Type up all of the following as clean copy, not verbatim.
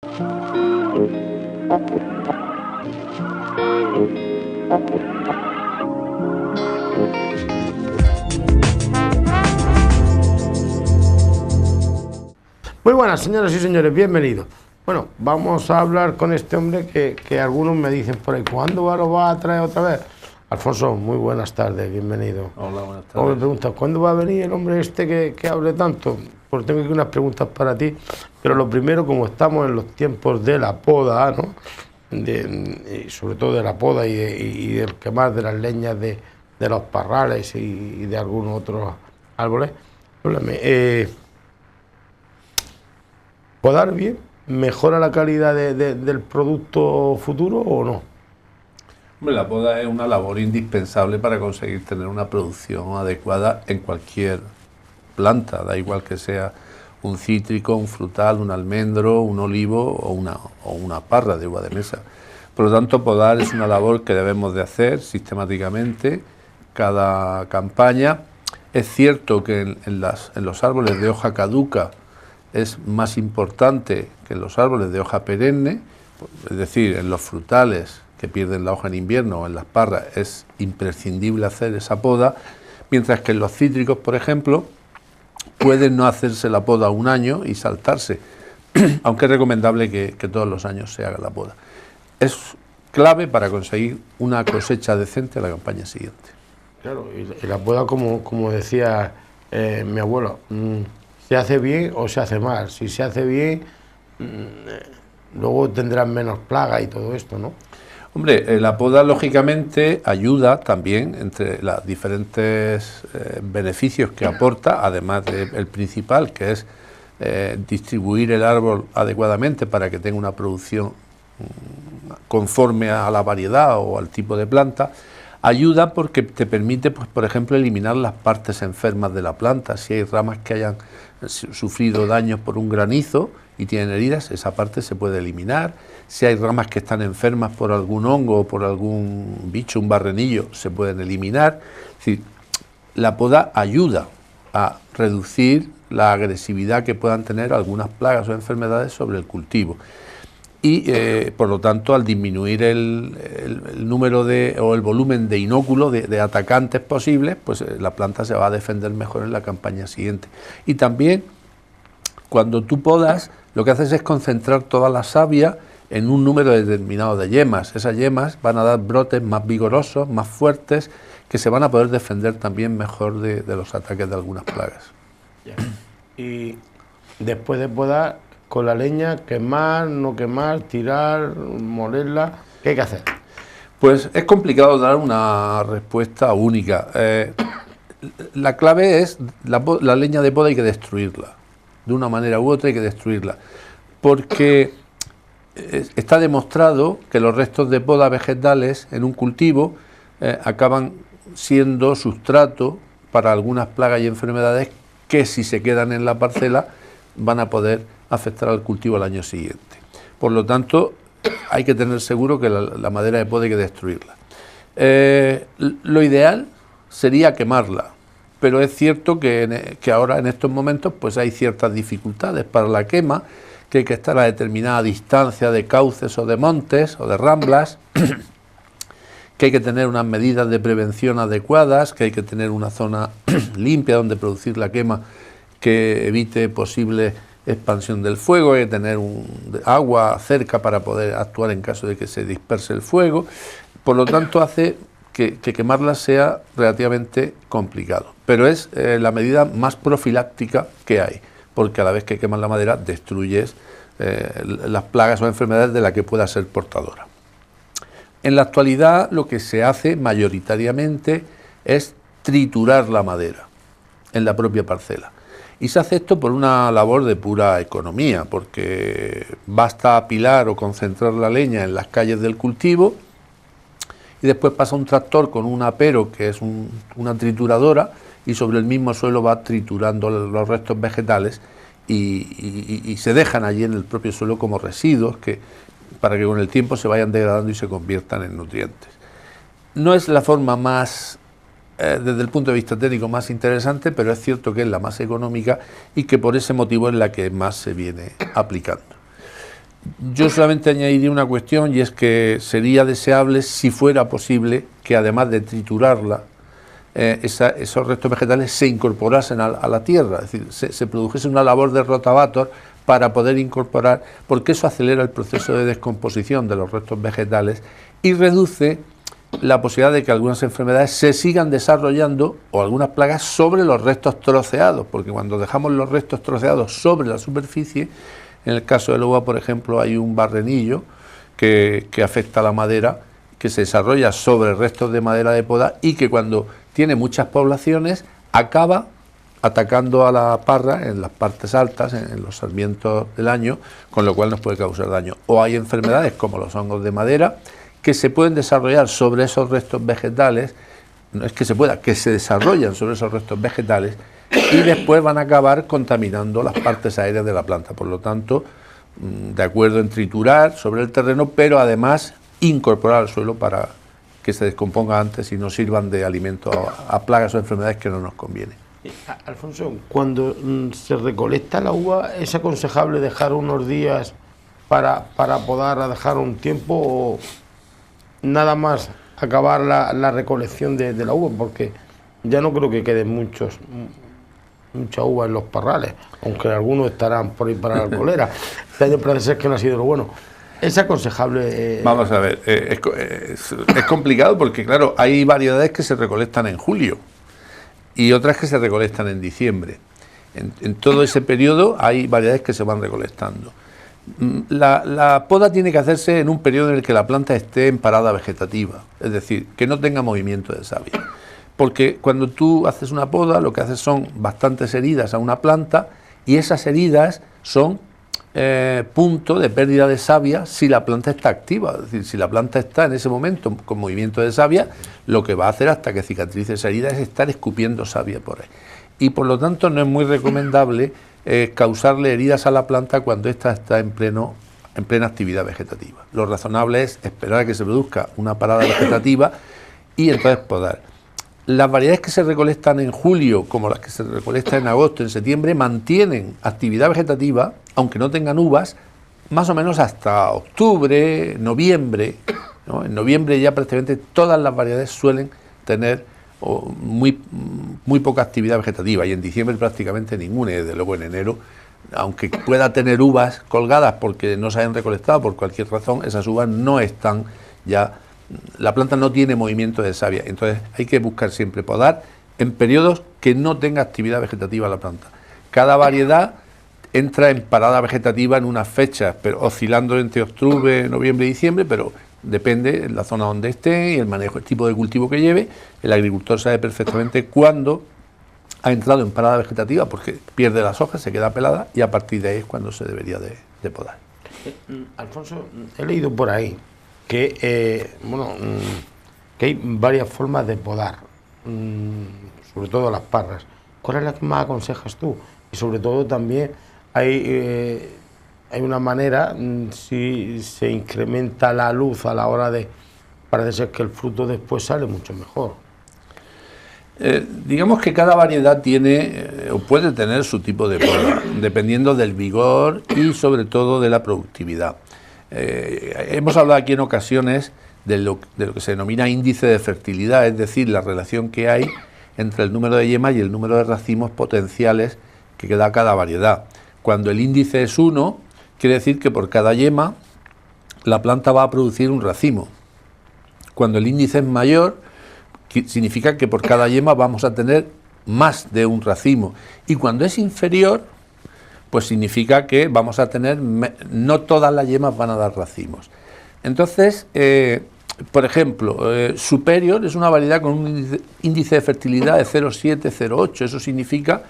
Muy buenas, señoras y señores, bienvenidos. Bueno, vamos a hablar con este hombre que algunos me dicen por ahí, ¿cuándo lo va a traer otra vez? Alfonso, muy buenas tardes, bienvenido. Hola, buenas tardes. Como me preguntas, ¿cuándo va a venir el hombre este que hable tanto? Pues tengo aquí unas preguntas para ti, pero lo primero, como estamos en los tiempos de la poda, ¿no? Y sobre todo de la poda y del quemar de las leñas de los parrales y de algunos otros árboles, háblame, ¿podar bien mejora la calidad del producto futuro o no? Hombre, la poda es una labor indispensable para conseguir tener una producción adecuada en cualquier planta, da igual que sea un cítrico, un frutal, un almendro, un olivo o una parra de uva de mesa. Por lo tanto, podar es una labor que debemos de hacer sistemáticamente cada campaña. Es cierto que en los árboles de hoja caduca es más importante que en los árboles de hoja perenne, es decir, en los frutales que pierden la hoja en invierno o en las parras es imprescindible hacer esa poda, mientras que en los cítricos, por ejemplo, pueden no hacerse la poda un año y saltarse, aunque es recomendable que todos los años se haga la poda. Es clave para conseguir una cosecha decente a la campaña siguiente. Claro, y la poda, como decía mi abuelo, ¿se hace bien o se hace mal? Si se hace bien, luego tendrán menos plaga y todo esto, ¿no? Hombre, la poda lógicamente ayuda también entre los diferentes beneficios que aporta, además del principal, que es distribuir el árbol adecuadamente para que tenga una producción conforme a la variedad o al tipo de planta. Ayuda porque te permite, pues, por ejemplo, eliminar las partes enfermas de la planta. Si hay ramas que hayan sufrido daños por un granizo y tienen heridas, esa parte se puede eliminar. Si hay ramas que están enfermas por algún hongo o por algún bicho, un barrenillo, se pueden eliminar. Es decir, la poda ayuda a reducir la agresividad que puedan tener algunas plagas o enfermedades sobre el cultivo. Y por lo tanto, al disminuir el número o el volumen de inóculos, de atacantes posibles, pues la planta se va a defender mejor en la campaña siguiente. Y también, cuando tú podas, lo que haces es concentrar toda la savia en un número determinado de yemas. Esas yemas van a dar brotes más vigorosos, más fuertes, que se van a poder defender también mejor de los ataques de algunas plagas. Y después de podar, con la leña, quemar, no quemar, tirar, molerla, ¿qué hay que hacer? Pues es complicado dar una respuesta única. La clave es, la leña de poda hay que destruirla. De una manera u otra hay que destruirla. Porque está demostrado que los restos de poda vegetales en un cultivo acaban siendo sustrato para algunas plagas y enfermedades que, si se quedan en la parcela, van a poder afectar al cultivo al año siguiente. Por lo tanto, hay que tener seguro que la madera de poda hay que destruirla. Lo ideal sería quemarla, pero es cierto que ahora, en estos momentos, pues hay ciertas dificultades para la quema, que hay que estar a determinada distancia de cauces o de montes o de ramblas, que hay que tener unas medidas de prevención adecuadas, que hay que tener una zona limpia donde producir la quema que evite posible expansión del fuego, hay que tener agua cerca para poder actuar en caso de que se disperse el fuego. Por lo tanto, hace que quemarla sea relativamente complicado, pero es la medida más profiláctica que hay, porque a la vez que quemas la madera destruyes las plagas o enfermedades de las que pueda ser portadora. En la actualidad, lo que se hace mayoritariamente es triturar la madera en la propia parcela. Y se hace esto por una labor de pura economía, porque basta apilar o concentrar la leña en las calles del cultivo y después pasa un tractor con un apero, que es una trituradora, y sobre el mismo suelo va triturando los restos vegetales y se dejan allí en el propio suelo como residuos para que con el tiempo se vayan degradando y se conviertan en nutrientes. No es la forma más desde el punto de vista técnico más interesante, pero es cierto que es la más económica y que por ese motivo es la que más se viene aplicando. Yo solamente añadiría una cuestión, y es que sería deseable, si fuera posible, que además de triturarla, esos restos vegetales se incorporasen a la tierra, es decir, se produjese una labor de rotavator para poder incorporar, porque eso acelera el proceso de descomposición de los restos vegetales y reduce la posibilidad de que algunas enfermedades se sigan desarrollando, o algunas plagas, sobre los restos troceados, porque cuando dejamos los restos troceados sobre la superficie, en el caso del uva, por ejemplo, hay un barrenillo que afecta a la madera, que se desarrolla sobre restos de madera de poda y que cuando tiene muchas poblaciones acaba atacando a la parra en las partes altas, en los sarmientos del año, con lo cual nos puede causar daño. O hay enfermedades como los hongos de madera que se pueden desarrollar sobre esos restos vegetales, no es que se pueda, que se desarrollan sobre esos restos vegetales y después van a acabar contaminando las partes aéreas de la planta. Por lo tanto, de acuerdo en triturar sobre el terreno, pero además incorporar al suelo para que se descomponga antes y no sirvan de alimento a plagas o enfermedades que no nos conviene. Alfonso, cuando se recolecta la uva, ¿es aconsejable dejar unos días para podar, a dejar un tiempo, o nada más acabar la recolección de la uva? Porque ya no creo que queden mucha uva en los parrales, aunque algunos estarán por ahí para la alcoholera. Este año parece ser que no ha sido lo bueno. ¿Es aconsejable? Vamos a ver, es complicado porque, claro, hay variedades que se recolectan en julio y otras que se recolectan en diciembre. En todo ese periodo hay variedades que se van recolectando. La poda tiene que hacerse en un periodo en el que la planta esté en parada vegetativa, es decir, que no tenga movimiento de savia. Porque cuando tú haces una poda, lo que haces son bastantes heridas a una planta, y esas heridas son punto de pérdida de savia si la planta está activa. Es decir, si la planta está en ese momento con movimiento de savia, lo que va a hacer hasta que cicatrice esa herida es estar escupiendo savia por ahí. Y por lo tanto no es muy recomendable causarle heridas a la planta cuando ésta está en plena actividad vegetativa. Lo razonable es esperar a que se produzca una parada vegetativa y entonces podar. Las variedades que se recolectan en julio, como las que se recolectan en agosto, en septiembre, mantienen actividad vegetativa, aunque no tengan uvas, más o menos hasta octubre, noviembre, ¿no? En noviembre ya prácticamente todas las variedades suelen tener muy poca actividad vegetativa, y en diciembre prácticamente ninguna, y desde luego en enero, aunque pueda tener uvas colgadas porque no se hayan recolectado por cualquier razón, esas uvas no están ya. La planta no tiene movimiento de savia, entonces hay que buscar siempre podar en periodos que no tenga actividad vegetativa la planta. Cada variedad entra en parada vegetativa en unas fechas, pero oscilando entre octubre, noviembre y diciembre, pero depende de la zona donde esté y el manejo, el tipo de cultivo que lleve. El agricultor sabe perfectamente cuándo ha entrado en parada vegetativa, porque pierde las hojas, se queda pelada, y a partir de ahí es cuando se debería de podar. Alfonso, he leído por ahí que que hay varias formas de podar, sobre todo las parras. ¿Cuál es la que más aconsejas tú? Y sobre todo también hay una manera, si se incrementa la luz a la hora de, parece ser que el fruto después sale mucho mejor. Digamos que cada variedad tiene o puede tener su tipo de poda, dependiendo del vigor y sobre todo de la productividad. Hemos hablado aquí en ocasiones de lo que se denomina índice de fertilidad, es decir, la relación que hay entre el número de yemas y el número de racimos potenciales que da cada variedad. Cuando el índice es 1, quiere decir que por cada yema la planta va a producir un racimo. Cuando el índice es mayor, significa que por cada yema vamos a tener más de un racimo. Y cuando es inferior, pues significa que vamos a tener, no todas las yemas van a dar racimos. Entonces, por ejemplo, Superior es una variedad con un índice de fertilidad de 0,7, 0,8. Eso significa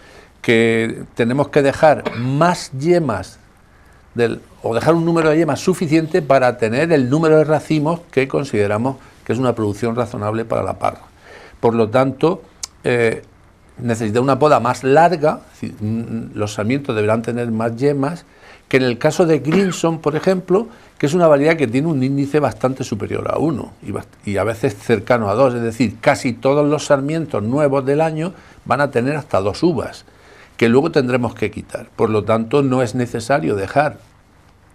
que tenemos que dejar más yemas, o dejar un número de yemas suficiente para tener el número de racimos que consideramos que es una producción razonable para la parra. Por lo tanto, necesita una poda más larga, los sarmientos deberán tener más yemas, que en el caso de Grinson, por ejemplo, que es una variedad que tiene un índice bastante superior a 1 y a veces cercano a 2, es decir, casi todos los sarmientos nuevos del año van a tener hasta 2 uvas, que luego tendremos que quitar. Por lo tanto, no es necesario dejar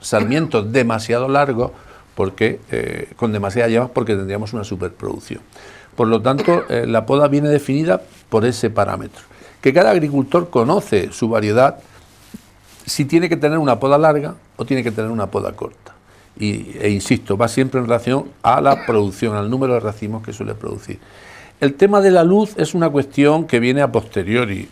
sarmientos demasiado largos porque con demasiadas yemas, porque tendríamos una superproducción. Por lo tanto, la poda viene definida por ese parámetro. Que cada agricultor conoce su variedad, si tiene que tener una poda larga o tiene que tener una poda corta. E insisto, va siempre en relación a la producción, al número de racimos que suele producir. El tema de la luz es una cuestión que viene a posteriori,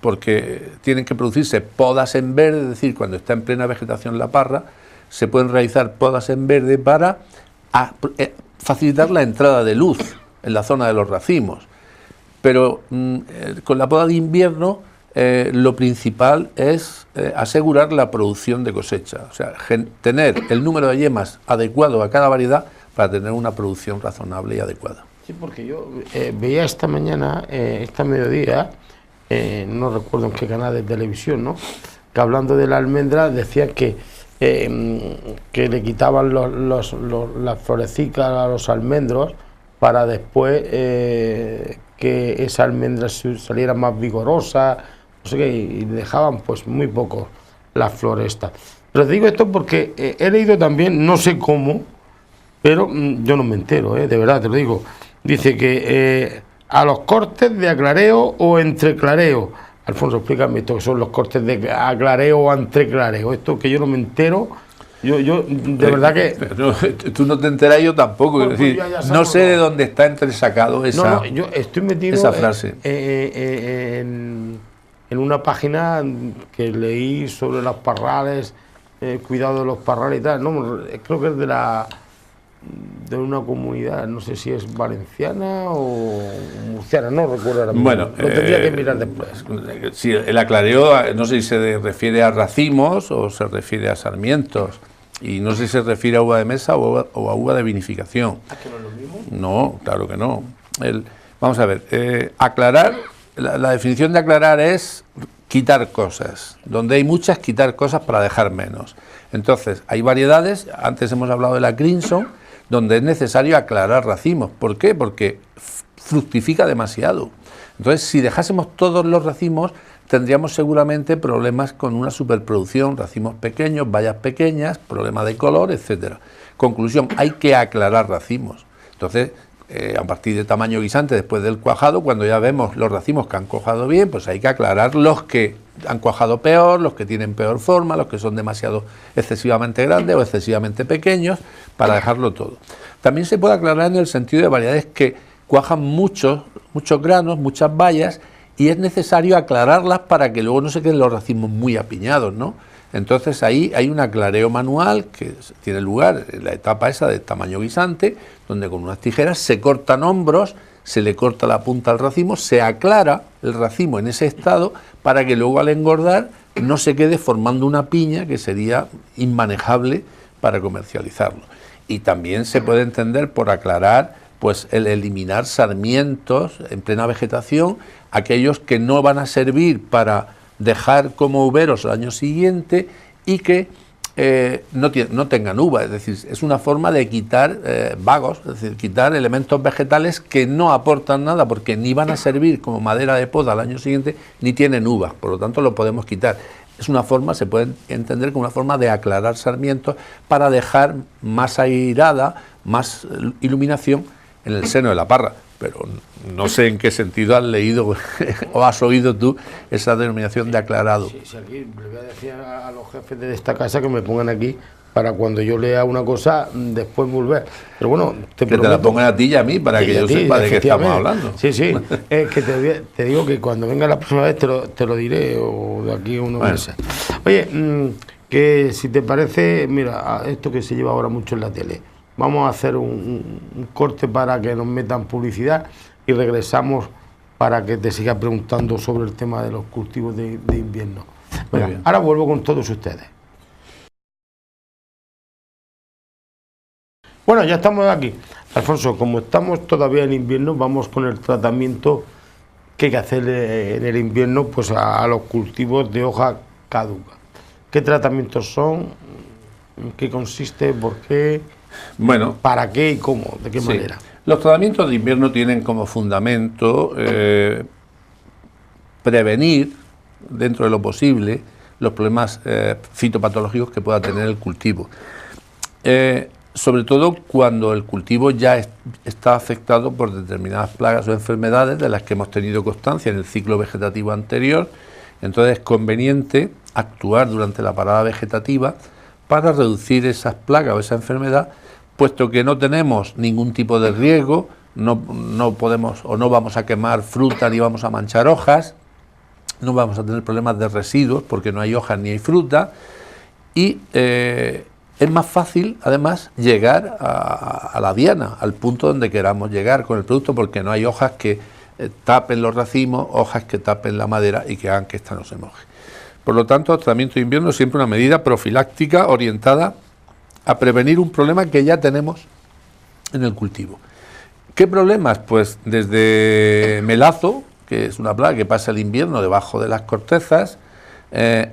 porque tienen que producirse podas en verde, es decir, cuando está en plena vegetación la parra, se pueden realizar podas en verde para facilitar la entrada de luz en la zona de los racimos. Pero con la poda de invierno lo principal es asegurar la producción de cosecha, o sea, tener el número de yemas adecuado a cada variedad para tener una producción razonable y adecuada. Sí, porque yo veía esta mañana, esta mediodía, no recuerdo en qué canal de televisión, ¿no?, que hablando de la almendra decía que le quitaban las florecicas a los almendros para después que esa almendra saliera más vigorosa, no sé qué, y dejaban pues muy poco las flores estas. Pero te digo esto porque he leído también, no sé cómo, pero yo no me entero, de verdad te lo digo. Dice que a los cortes de aclareo o entreclareo. Alfonso, explícame esto, que son los cortes de aclareo o entreclareo. Esto que yo no me entero, yo de verdad que... No, tú no te enteras, yo tampoco. Pues, es decir, no sé de dónde está entresacado esa, yo estoy metido esa frase. En una página que leí sobre los parrales, cuidado de los parrales y tal. No, creo que es de una comunidad, no sé si es valenciana o murciana, no recuerdo ahora mismo. Bueno, lo tendría que mirar después. Sí, el aclareo, no sé si se refiere a racimos o se refiere a sarmientos, y no sé si se refiere a uva de mesa o a uva de vinificación. ¿Ah, que no es lo mismo? No, claro que no. Vamos a ver, aclarar, la definición de aclarar es quitar cosas. Donde hay muchas, quitar cosas para dejar menos. Entonces, hay variedades, antes hemos hablado de la Crimson, donde es necesario aclarar racimos. ¿Por qué? Porque fructifica demasiado. Entonces, si dejásemos todos los racimos, tendríamos seguramente problemas con una superproducción, racimos pequeños, bayas pequeñas, problema de color, etcétera. Conclusión, hay que aclarar racimos. Entonces, a partir de tamaño guisante, después del cuajado, cuando ya vemos los racimos que han cuajado bien, pues hay que aclarar los que han cuajado peor, los que tienen peor forma, los que son excesivamente grandes o excesivamente pequeños, para dejarlo todo. También se puede aclarar en el sentido de variedades que cuajan muchos granos, muchas bayas, y es necesario aclararlas para que luego no se queden los racimos muy apiñados, ¿no? Entonces ahí hay un aclareo manual que tiene lugar en la etapa esa de tamaño guisante, donde con unas tijeras se cortan hombros, se le corta la punta al racimo, se aclara el racimo en ese estado para que luego al engordar no se quede formando una piña que sería inmanejable para comercializarlo. Y también se puede entender por aclarar pues el eliminar sarmientos en plena vegetación, aquellos que no van a servir para dejar como uveros al año siguiente y que no tengan uva, es decir, es una forma de quitar vagos, es decir, quitar elementos vegetales que no aportan nada porque ni van a servir como madera de poda al año siguiente ni tienen uvas, por lo tanto lo podemos quitar. Es una forma, se puede entender como una forma de aclarar sarmientos para dejar más airada, más iluminación en el seno de la parra. Pero no sé en qué sentido has leído o has oído tú esa denominación de aclarado. Sí, aquí le voy a decir a los jefes de esta casa que me pongan aquí para cuando yo lea una cosa después volver. Pero bueno, que te la pongan a ti y a mí para que yo sepa de qué estamos hablando. Sí, es que te digo que cuando venga la próxima vez te lo diré, o de aquí a unos meses. Oye, que si te parece, mira, esto que se lleva ahora mucho en la tele, vamos a hacer un corte para que nos metan publicidad y regresamos para que te siga preguntando sobre el tema de los cultivos de invierno. Venga, ahora vuelvo con todos ustedes. Bueno, ya estamos aquí. Alfonso, como estamos todavía en invierno, vamos con el tratamiento que hay que hacer en el invierno pues a los cultivos de hoja caduca. ¿Qué tratamientos son? ¿En qué consiste? ¿Por qué? Bueno, ¿para qué y cómo? ¿De qué manera? Los tratamientos de invierno tienen como fundamento prevenir, dentro de lo posible, los problemas fitopatológicos que pueda tener el cultivo. Sobre todo cuando el cultivo ya está afectado por determinadas plagas o enfermedades de las que hemos tenido constancia en el ciclo vegetativo anterior. Entonces es conveniente actuar durante la parada vegetativa para reducir esas plagas o esa enfermedad, puesto que no tenemos ningún tipo de riesgo, no podemos o no vamos a quemar fruta ni vamos a manchar hojas, no vamos a tener problemas de residuos porque no hay hojas ni hay fruta, y es más fácil, además, llegar a la diana, al punto donde queramos llegar con el producto, porque no hay hojas que tapen los racimos, hojas que tapen la madera y que hagan que ésta no se moje. Por lo tanto, el tratamiento de invierno es siempre una medida profiláctica orientada a prevenir un problema que ya tenemos en el cultivo. ¿Qué problemas? Pues desde melazo, que es una plaga que pasa el invierno debajo de las cortezas,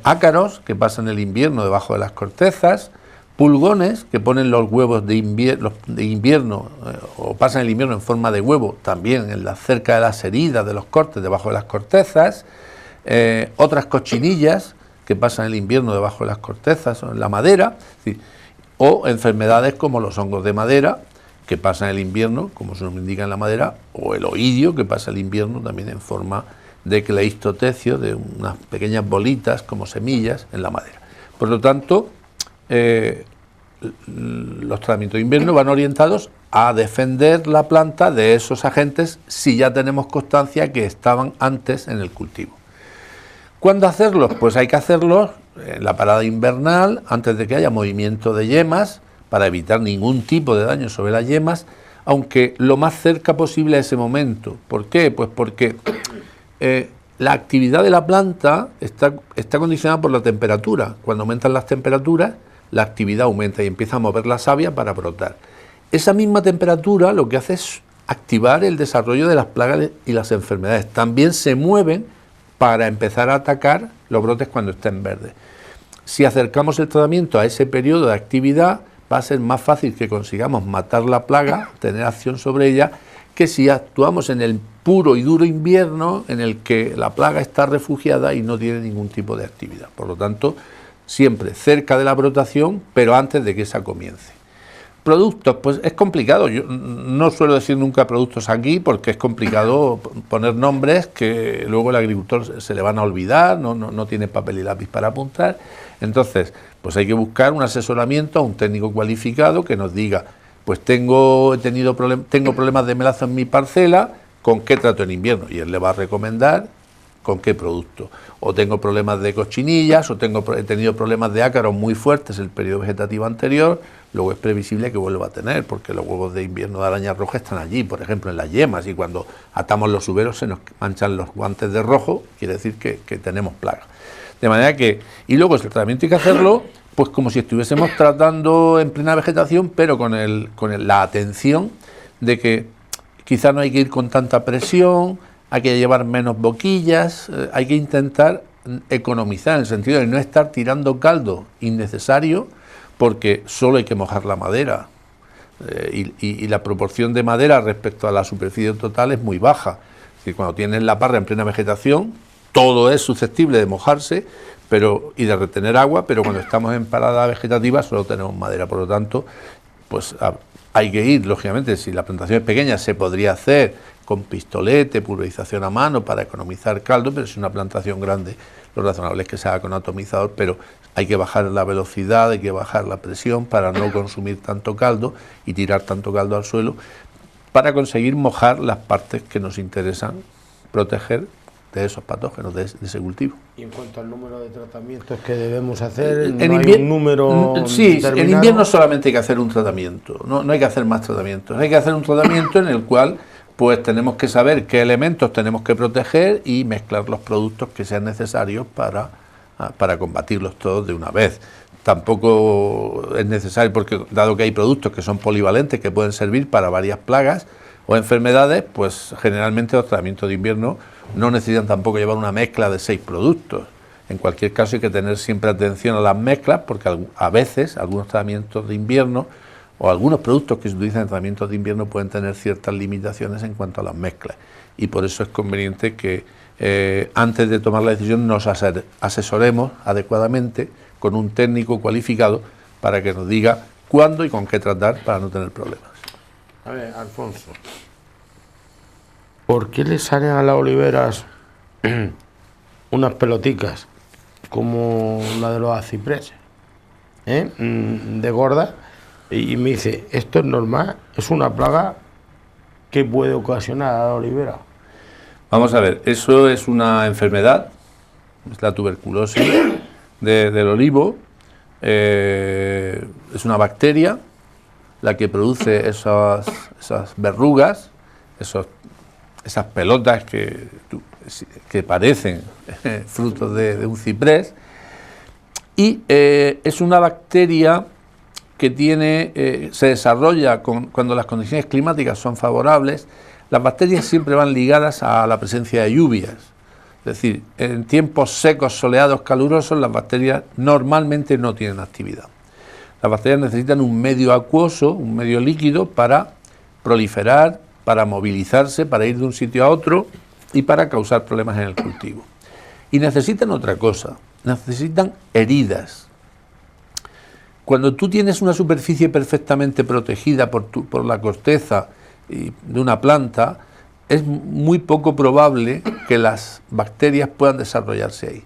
ácaros, que pasan el invierno debajo de las cortezas, pulgones, que ponen los huevos de invierno o pasan el invierno en forma de huevo, también cerca de las heridas de los cortes, debajo de las cortezas, otras cochinillas, que pasan el invierno debajo de las cortezas o en la madera, ¿sí? O enfermedades como los hongos de madera, que pasan el invierno, como se nos indica en la madera, o el oidio, que pasa el invierno también en forma de cleistotecio, de unas pequeñas bolitas como semillas en la madera. Por lo tanto, los tratamientos de invierno van orientados a defender la planta de esos agentes si ya tenemos constancia que estaban antes en el cultivo. ¿Cuándo hacerlos? Pues hay que hacerlos en la parada invernal, antes de que haya movimiento de yemas, para evitar ningún tipo de daño sobre las yemas, aunque lo más cerca posible a ese momento. ¿Por qué? Pues porque la actividad de la planta está condicionada por la temperatura. Cuando aumentan las temperaturas, la actividad aumenta y empieza a mover la savia para brotar. Esa misma temperatura lo que hace es activar el desarrollo de las plagas y las enfermedades. También se mueven para empezar a atacar los brotes cuando estén verdes. Si acercamos el tratamiento a ese periodo de actividad, va a ser más fácil que consigamos matar la plaga, tener acción sobre ella, que si actuamos en el puro y duro invierno en el que la plaga está refugiada y no tiene ningún tipo de actividad. Por lo tanto, siempre cerca de la brotación, pero antes de que esa comience. Productos, pues es complicado. Yo no suelo decir nunca productos aquí porque es complicado poner nombres que luego el agricultor se le van a olvidar, no tiene papel y lápiz para apuntar. Entonces, pues hay que buscar un asesoramiento a un técnico cualificado que nos diga, pues tengo problemas de melazo en mi parcela, ¿con qué trato en invierno? Y él le va a recomendar con qué producto. O tengo problemas de cochinillas, o he tenido problemas de ácaros muy fuertes el periodo vegetativo anterior, luego es previsible que vuelva a tener, porque los huevos de invierno de araña roja están allí, por ejemplo, en las yemas, y cuando atamos los uberos se nos manchan los guantes de rojo, quiere decir que tenemos plaga. De manera que, y luego el tratamiento hay que hacerlo, pues como si estuviésemos tratando en plena vegetación, pero con la atención de que quizá no hay que ir con tanta presión, hay que llevar menos boquillas, hay que intentar economizar en el sentido de no estar tirando caldo innecesario, porque solo hay que mojar la madera y la proporción de madera respecto a la superficie total es muy baja. Es decir, cuando tienes la parra en plena vegetación, todo es susceptible de mojarse y de retener agua, pero cuando estamos en parada vegetativa solo tenemos madera. Por lo tanto, pues hay que ir, lógicamente, si la plantación es pequeña se podría hacer con pistolete, pulverización a mano para economizar caldo, pero si es una plantación grande, lo razonable es que se haga con atomizador, pero hay que bajar la velocidad, hay que bajar la presión para no consumir tanto caldo y tirar tanto caldo al suelo, para conseguir mojar las partes que nos interesan proteger de esos patógenos, de ese cultivo. Y en cuanto al número de tratamientos que debemos hacer, ¿no hay un número sí, determinado? En invierno solamente hay que hacer un tratamiento, no hay que hacer más tratamientos, hay que hacer un tratamiento en el cual pues tenemos que saber qué elementos tenemos que proteger y mezclar los productos que sean necesarios para combatirlos todos de una vez. Tampoco es necesario, porque dado que hay productos que son polivalentes, que pueden servir para varias plagas o enfermedades, pues generalmente los tratamientos de invierno no necesitan tampoco llevar una mezcla de 6 productos. En cualquier caso hay que tener siempre atención a las mezclas, porque a veces algunos tratamientos de invierno o algunos productos que se utilizan en tratamientos de invierno pueden tener ciertas limitaciones en cuanto a las mezclas, y por eso es conveniente que antes de tomar la decisión nos asesoremos adecuadamente con un técnico cualificado para que nos diga cuándo y con qué tratar para no tener problemas. A ver, Alfonso, ¿por qué le salen a las oliveras unas peloticas como la de los acipreses, de gorda? Y me dice, ¿esto es normal? ¿Es una plaga que puede ocasionar a la olivera? Vamos a ver, eso es una enfermedad, es la tuberculosis del olivo, es una bacteria la que produce esas verrugas, esas pelotas que parecen frutos de un ciprés, y es una bacteria que se desarrolla cuando las condiciones climáticas son favorables. Las bacterias siempre van ligadas a la presencia de lluvias, es decir, en tiempos secos, soleados, calurosos, las bacterias normalmente no tienen actividad. Las bacterias necesitan un medio acuoso, un medio líquido para proliferar, para movilizarse, para ir de un sitio a otro y para causar problemas en el cultivo. Y necesitan otra cosa, necesitan heridas. Cuando tú tienes una superficie perfectamente protegida por la corteza de una planta, es muy poco probable que las bacterias puedan desarrollarse ahí.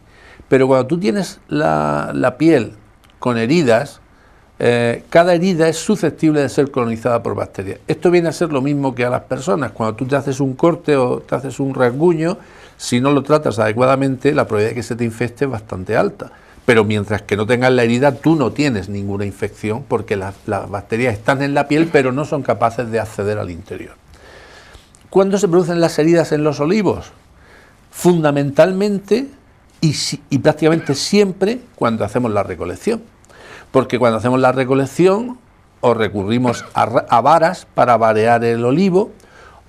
Pero cuando tú tienes la piel con heridas, cada herida es susceptible de ser colonizada por bacterias. Esto viene a ser lo mismo que a las personas. Cuando tú te haces un corte o te haces un rasguño, si no lo tratas adecuadamente, la probabilidad de que se te infecte es bastante alta. Pero mientras que no tengas la herida, tú no tienes ninguna infección porque las bacterias están en la piel, pero no son capaces de acceder al interior. ¿Cuándo se producen las heridas en los olivos? Fundamentalmente y prácticamente siempre cuando hacemos la recolección. Porque cuando hacemos la recolección o recurrimos a varas para varear el olivo,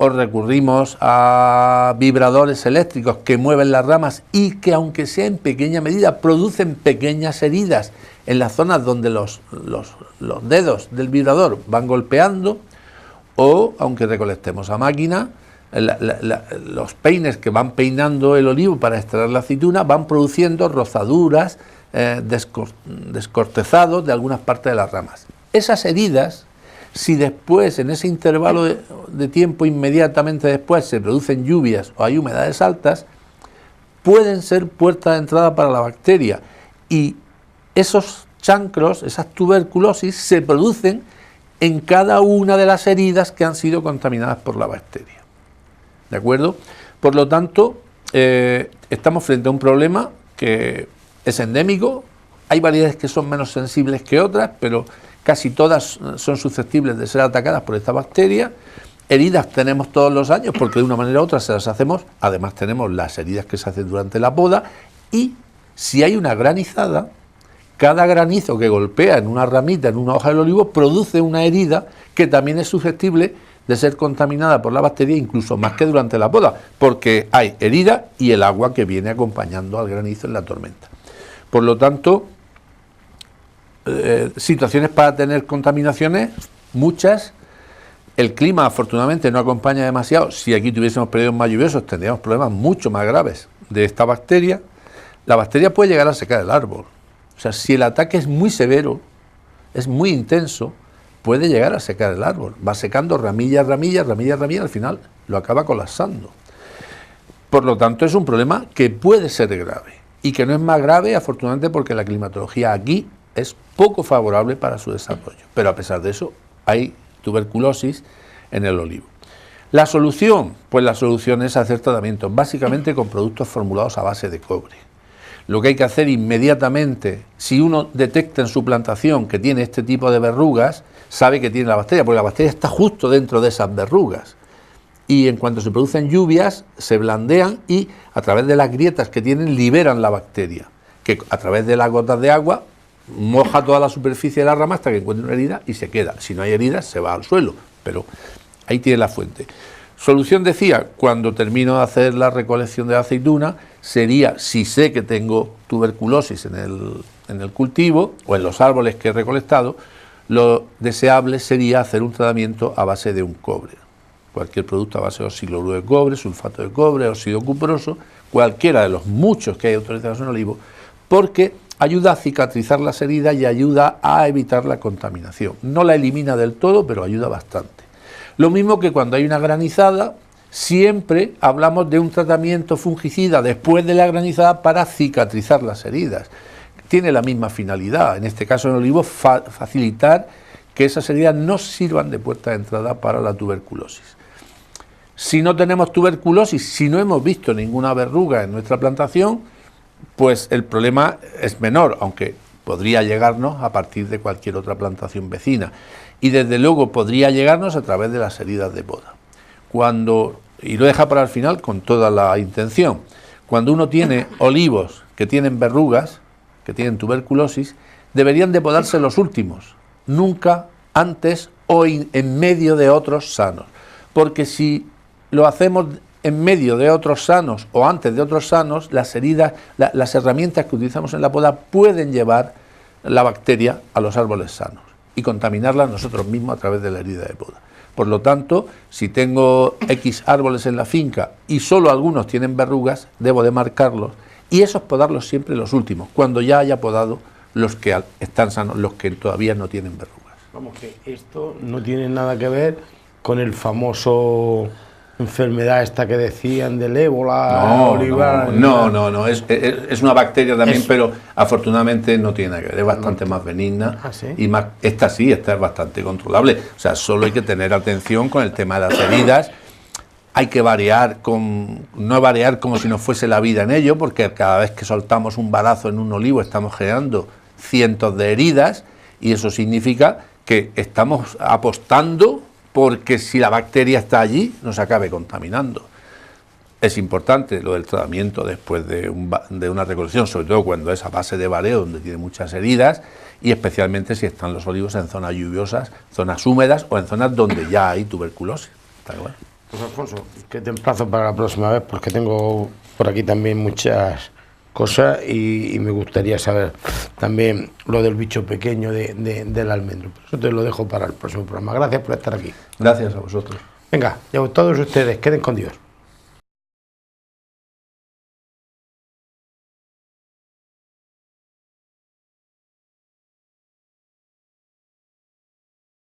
o recurrimos a vibradores eléctricos que mueven las ramas y que, aunque sea en pequeña medida, producen pequeñas heridas en las zonas donde los dedos del vibrador van golpeando, o, aunque recolectemos a máquina, los peines que van peinando el olivo para extraer la aceituna van produciendo rozaduras, descortezados de algunas partes de las ramas. Esas heridas, si después, en ese intervalo de tiempo inmediatamente después, se producen lluvias o hay humedades altas, pueden ser puerta de entrada para la bacteria. Y esos chancros, esas tuberculosis, se producen en cada una de las heridas que han sido contaminadas por la bacteria. ¿De acuerdo? Por lo tanto, estamos frente a un problema que es endémico. Hay variedades que son menos sensibles que otras, pero casi todas son susceptibles de ser atacadas por esta bacteria. Heridas tenemos todos los años porque de una manera u otra se las hacemos. Además tenemos las heridas que se hacen durante la poda, y si hay una granizada, cada granizo que golpea en una ramita, en una hoja del olivo, produce una herida que también es susceptible de ser contaminada por la bacteria, incluso más que durante la poda, porque hay herida y el agua que viene acompañando al granizo en la tormenta. Por lo tanto, situaciones para tener contaminaciones, muchas. El clima afortunadamente no acompaña demasiado. Si aquí tuviésemos periodos más lluviosos tendríamos problemas mucho más graves de esta bacteria. La bacteria puede llegar a secar el árbol. O sea, si el ataque es muy severo, es muy intenso, puede llegar a secar el árbol. Va secando ramilla, ramilla, ramilla, ramilla, al final lo acaba colapsando. Por lo tanto, es un problema que puede ser grave y que no es más grave, afortunadamente, porque la climatología aquí es poco favorable para su desarrollo. Pero a pesar de eso, hay tuberculosis en el olivo. ¿La solución? Pues la solución es hacer tratamientos, básicamente con productos formulados a base de cobre. Lo que hay que hacer inmediatamente, si uno detecta en su plantación que tiene este tipo de verrugas, sabe que tiene la bacteria, porque la bacteria está justo dentro de esas verrugas. Y en cuanto se producen lluvias, se blandean y a través de las grietas que tienen liberan la bacteria, que a través de las gotas de agua moja toda la superficie de la rama hasta que encuentre una herida y se queda. Si no hay heridas, se va al suelo, pero ahí tiene la fuente. Solución, decía, cuando termino de hacer la recolección de la aceituna, sería, si sé que tengo tuberculosis en el cultivo o en los árboles que he recolectado, lo deseable sería hacer un tratamiento a base de un cobre. cualquier producto a base de oxicloruro de cobre, sulfato de cobre, óxido cuproso, cualquiera de los muchos que hay autorizados en olivo, porque ayuda a cicatrizar las heridas y ayuda a evitar la contaminación. No la elimina del todo, pero ayuda bastante. Lo mismo que cuando hay una granizada, siempre hablamos de un tratamiento fungicida después de la granizada para cicatrizar las heridas. Tiene la misma finalidad, en este caso en olivo, facilitar que esas heridas no sirvan de puerta de entrada para la tuberculosis. Si no tenemos tuberculosis, si no hemos visto ninguna verruga en nuestra plantación, pues el problema es menor, aunque podría llegarnos a partir de cualquier otra plantación vecina. Y desde luego podría llegarnos a través de las heridas de poda. Y lo deja para el final con toda la intención, cuando uno tiene olivos que tienen verrugas, que tienen tuberculosis, deberían de podarse los últimos, nunca antes o en medio de otros sanos, porque si lo hacemos en medio de otros sanos o antes de otros sanos, las heridas, las herramientas que utilizamos en la poda pueden llevar la bacteria a los árboles sanos y contaminarla nosotros mismos a través de la herida de poda. Por lo tanto, si tengo X árboles en la finca y solo algunos tienen verrugas, debo de marcarlos y esos podarlos siempre los últimos, cuando ya haya podado los que están sanos, los que todavía no tienen verrugas. Vamos, que esto no tiene nada que ver con el famoso enfermedad esta que decían del ébola, olivar. No, es una bacteria también, pero afortunadamente no tiene nada que ver, es bastante más benigna. ¿Ah, sí? Y esta es bastante controlable. O sea, solo hay que tener atención con el tema de las heridas. Hay que no variar como si nos fuese la vida en ello, porque cada vez que soltamos un balazo en un olivo estamos generando cientos de heridas y eso significa que estamos apostando porque si la bacteria está allí nos acabe contaminando. Es importante lo del tratamiento después de una recolección, sobre todo cuando es a base de bareo, donde tiene muchas heridas, y especialmente si están los olivos en zonas lluviosas, zonas húmedas o en zonas donde ya hay tuberculosis. Está igual. Pues Alfonso, que te emplazo para la próxima vez, porque tengo por aquí también muchas cosas y me gustaría saber también lo del bicho pequeño del almendro. Por eso te lo dejo para el próximo programa. Gracias por estar aquí. Gracias a vosotros. Venga, y a todos ustedes, queden con Dios.